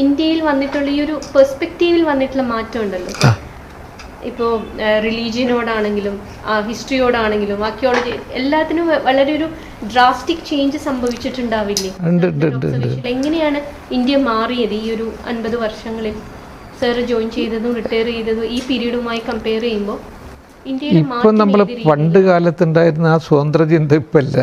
ഇന്ത്യയിൽ വന്നിട്ടുള്ള ഈ ഒരു പെർസ്പെക്റ്റീവിൽ വന്നിട്ടുള്ള മാറ്റം ഉണ്ടല്ലോ. ഇപ്പോൾ റിലീജിയനോടാണെങ്കിലും ഹിസ്റ്ററിയോടാണെങ്കിലും ആർക്കിയോളജി എല്ലാത്തിനും വളരെ ഒരു ഡ്രാസ്റ്റിക് ചേഞ്ച് സംഭവിച്ചിട്ടുണ്ടാവില്ലേ? എങ്ങനെയാണ് ഇന്ത്യ മാറിയത് ഈ ഒരു 50 വർഷങ്ങളിൽ? സാർ ജോയിൻ ചെയ്തതും റിട്ടയർ ചെയ്തതും ഈ പീരീഡുമായി കമ്പയർ ചെയ്യുമ്പോൾ ഇപ്പം നമ്മൾ പണ്ട് കാലത്തുണ്ടായിരുന്ന ആ സ്വതന്ത്ര ചിന്ത ഇപ്പം ഇല്ല.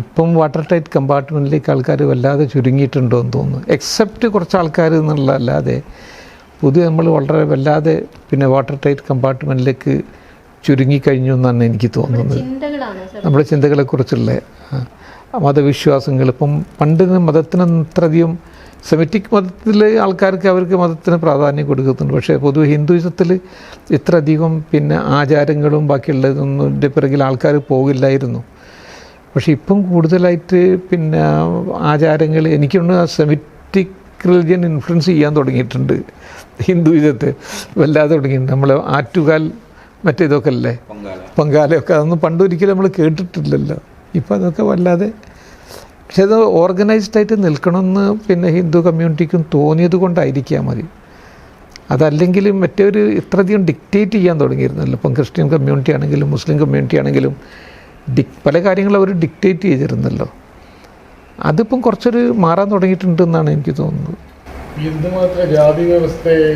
ഇപ്പം വാട്ടർ ടൈറ്റ് കമ്പാർട്ട്മെൻറ്റിലേക്ക് ആൾക്കാർ വല്ലാതെ ചുരുങ്ങിയിട്ടുണ്ടോ എന്ന് തോന്നുന്നു. എക്സെപ്റ്റ് കുറച്ച് ആൾക്കാർ എന്നുള്ളതല്ലാതെ പുതിയ നമ്മൾ വളരെ വല്ലാതെ പിന്നെ വാട്ടർ ടൈറ്റ് കമ്പാർട്ട്മെൻറ്റിലേക്ക് ചുരുങ്ങിക്കഴിഞ്ഞു എന്നാണ് എനിക്ക് തോന്നുന്നത്. നമ്മുടെ ചിന്തകളെക്കുറിച്ചുള്ള മതവിശ്വാസങ്ങൾ ഇപ്പം പണ്ട് മതത്തിന് അത്രയധികം സെമിറ്റിക് മതത്തിലെ ആൾക്കാർക്ക് അവർക്ക് മതത്തിന് പ്രാധാന്യം കൊടുക്കുന്നുണ്ട്. പക്ഷേ പൊതുവെ ഹിന്ദുയിസത്തിൽ ഇത്രയധികം പിന്നെ ആചാരങ്ങളും ബാക്കിയുള്ളതൊന്നും പിറകിൽ ആൾക്കാർ പോകില്ലായിരുന്നു. പക്ഷേ ഇപ്പം കൂടുതലായിട്ട് പിന്നെ ആചാരങ്ങൾ എനിക്കുണ്ട് സെമിറ്റിക് റിലിജിയൻ ഇൻഫ്ലുവൻസ് ചെയ്യാൻ തുടങ്ങിയിട്ടുണ്ട്. ഹിന്ദുയിസത്തെ വല്ലാതെ തുടങ്ങിയിട്ടുണ്ട്. നമ്മൾ ആറ്റുകാൽ മറ്റേതൊക്കെ അല്ലേ, പൊങ്കാലയൊക്കെ അതൊന്നും പണ്ടൊരിക്കലും നമ്മൾ കേട്ടിട്ടില്ലല്ലോ. ഇപ്പം അതൊക്കെ വല്ലാതെ, പക്ഷെ അത് ഓർഗനൈസ്ഡായിട്ട് നിൽക്കണമെന്ന് പിന്നെ ഹിന്ദു കമ്മ്യൂണിറ്റിക്കും തോന്നിയത് കൊണ്ടായിരിക്കാം മതി. അതല്ലെങ്കിൽ മറ്റൊരു ഇത്രയധികം ഡിക്റ്റേറ്റ് ചെയ്യാൻ തുടങ്ങിയിരുന്നല്ലോ. ഇപ്പം ക്രിസ്ത്യൻ കമ്മ്യൂണിറ്റി ആണെങ്കിലും മുസ്ലിം കമ്മ്യൂണിറ്റി ആണെങ്കിലും പല കാര്യങ്ങളും അവർ ഡിക്റ്റേറ്റ് ചെയ്തിരുന്നല്ലോ. അതിപ്പം കുറച്ചൊരു മാറാൻ തുടങ്ങിയിട്ടുണ്ടെന്നാണ് എനിക്ക് തോന്നുന്നത്. ഹിന്ദുമത ജാതി വ്യവസ്ഥയെ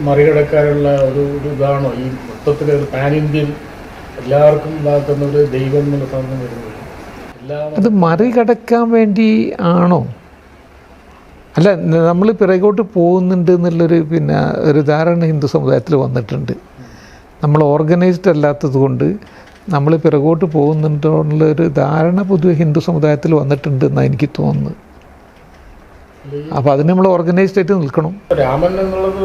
മറികടക്കാനുള്ള ഒരു ഇതാണോ ഈ മൊത്തത്തിൽ പാൻ ഇന്ത്യൻ എല്ലാവർക്കും ഇതാക്കുന്ന ഒരു ദൈവം എന്നുള്ള സാധനം വരുന്നത്? അത് മറികടക്കാൻ വേണ്ടി ആണോ? അല്ല, നമ്മൾ പിറകോട്ട് പോകുന്നുണ്ട് എന്നുള്ളൊരു പിന്നെ ഒരു ധാരണ ഹിന്ദു സമുദായത്തിൽ വന്നിട്ടുണ്ട്. നമ്മൾ ഓർഗനൈസ്ഡ് അല്ലാത്തത് കൊണ്ട് നമ്മൾ പിറകോട്ട് പോകുന്നുണ്ടോ എന്നുള്ളൊരു ധാരണ പൊതുവെ ഹിന്ദു സമുദായത്തിൽ വന്നിട്ടുണ്ട് എന്നാണ് എനിക്ക് തോന്നുന്നത്. അപ്പോൾ അതിന് നമ്മൾ ഓർഗനൈസ്ഡ് ആയിട്ട് നിൽക്കണം. രാമൻ എന്നുള്ളത്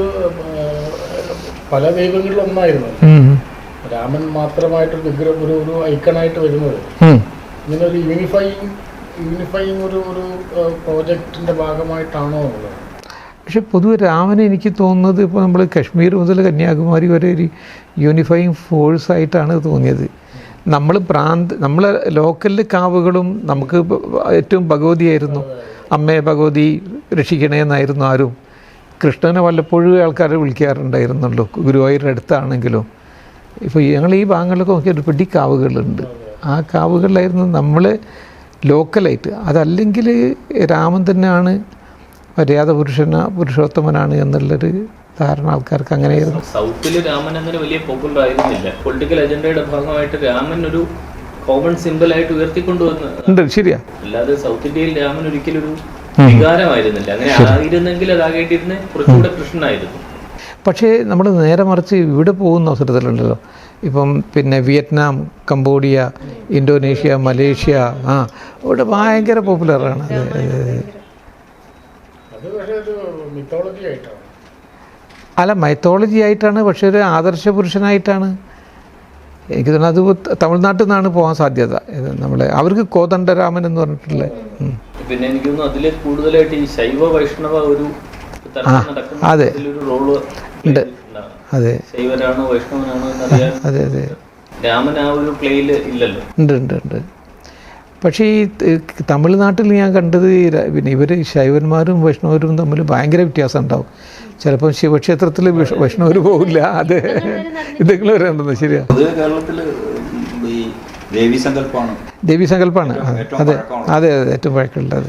പല ദൈവങ്ങളിലും ഒന്നായിരുന്നു. രാമൻ മാത്രമായിട്ടൊരു വിഗ്രഹം ഒരു ഐക്കണായിട്ട് വരുന്നത് ഇങ്ങനെ ഒരു യൂണിഫൈങ് ഒരു പ്രോജക്റ്റിൻ്റെ ഭാഗമായിട്ടാണോ എന്നുള്ളത്. പക്ഷെ പൊതുവെ രാമനെ എനിക്ക് തോന്നുന്നത് ഇപ്പോൾ നമ്മൾ കശ്മീർ മുതൽ കന്യാകുമാരി വരെ ഒരു യൂണിഫൈങ് ഫോഴ്സായിട്ടാണ് തോന്നിയത്. നമ്മളെ ലോക്കൽ കാവുകളും നമുക്ക് ഏറ്റവും ഭഗവതിയായിരുന്നു. അമ്മേ ഭഗവതി രക്ഷിക്കണേ എന്നായിരുന്നു ആരും. കൃഷ്ണനെ വല്ലപ്പോഴും ആൾക്കാരെ വിളിക്കാറുണ്ടായിരുന്നല്ലോ, ഗുരുവായൂരിൻ്റെ അടുത്താണെങ്കിലും. ഇപ്പോൾ ഞങ്ങൾ ഈ ഭാഗങ്ങളിലൊക്കെ നോക്കിയാൽ ഒരു പിടി കാവുകളുണ്ട്. ആ കാവുകളിലായിരുന്നു നമ്മൾ ലോക്കലായിട്ട്. അതല്ലെങ്കിൽ രാമൻ തന്നെയാണ് മര്യാദ പുരുഷോത്തമനാണ് എന്നുള്ളൊരു ധാരണ ആൾക്കാർക്ക് അങ്ങനെയായിരുന്നു. സൗത്തിൽ രാമൻ അങ്ങനെ വലിയ പോപ്പുലർ ആയിരുന്നില്ല. പൊളിറ്റിക്കൽ അജണ്ടയുടെ ഭാഗമായിട്ട് രാമൻ ഒരു കോമൺ സിമ്പിൾ ആയിട്ട് ഉയർത്തിക്കൊണ്ടുവന്ന് ശരിയാ. അല്ലാതെ സൗത്ത് ഇന്ത്യയിൽ രാമൻ ഒരിക്കലും ഒരു വികാരമായിരുന്നില്ല. അങ്ങനെ ആയിരുന്നെങ്കിൽ അതാകേണ്ടിരുന്ന കുറച്ചുകൂടെ കൃഷ്ണനായിരുന്നു. പക്ഷേ നമ്മൾ നേരെ മറിച്ച് ഇവിടെ പോകുന്ന അവസരത്തിലുണ്ടല്ലോ, ഇപ്പം പിന്നെ വിയറ്റ്നാം, കംബോഡിയ, ഇന്തോനേഷ്യ, മലേഷ്യ, ഇവിടെ ഭയങ്കര പോപ്പുലറാണ്. അല്ല, മൈത്തോളജി ആയിട്ടാണ്, പക്ഷെ ഒരു ആദർശ പുരുഷനായിട്ടാണ്. എനിക്ക് തോന്നുന്നത് അത് തമിഴ്നാട്ടിൽ നിന്നാണ് പോകാൻ സാധ്യത. നമ്മളെ അവർക്ക് കോദണ്ഡരാമൻ എന്ന് പറഞ്ഞിട്ടുള്ള. പിന്നെ എനിക്ക് തോന്നുന്നു അതിൽ കൂടുതലായിട്ട് ഈ ശൈവ വൈഷ്ണവ ഒരു അതെ റോള് ഉണ്ട്. അതെ, ശൈവരാണോ വൈഷ്ണവനാണോ എന്നറിയാൻ അതെ അതെ രാമൻ ആ ഒരു പ്ലേയിൽ ഇല്ലല്ലോ. ഉണ്ട്. പക്ഷേ ഈ തമിഴ്നാട്ടിൽ ഞാൻ കണ്ടത് പിന്നെ ഇവർ ശൈവന്മാരും വൈഷ്ണവരും തമ്മിൽ ഭയങ്കര വ്യത്യാസം ഉണ്ടാവും. ചിലപ്പം ശിവക്ഷേത്രത്തിൽ വൈഷ്ണവർ പോകില്ല. അതെ, ഇതെങ്കിലും വരേണ്ടത് ശരിയാ. ദേവീസങ്കല്പമാണ്. അതെ ഏറ്റവും പഴക്കമുള്ളത്.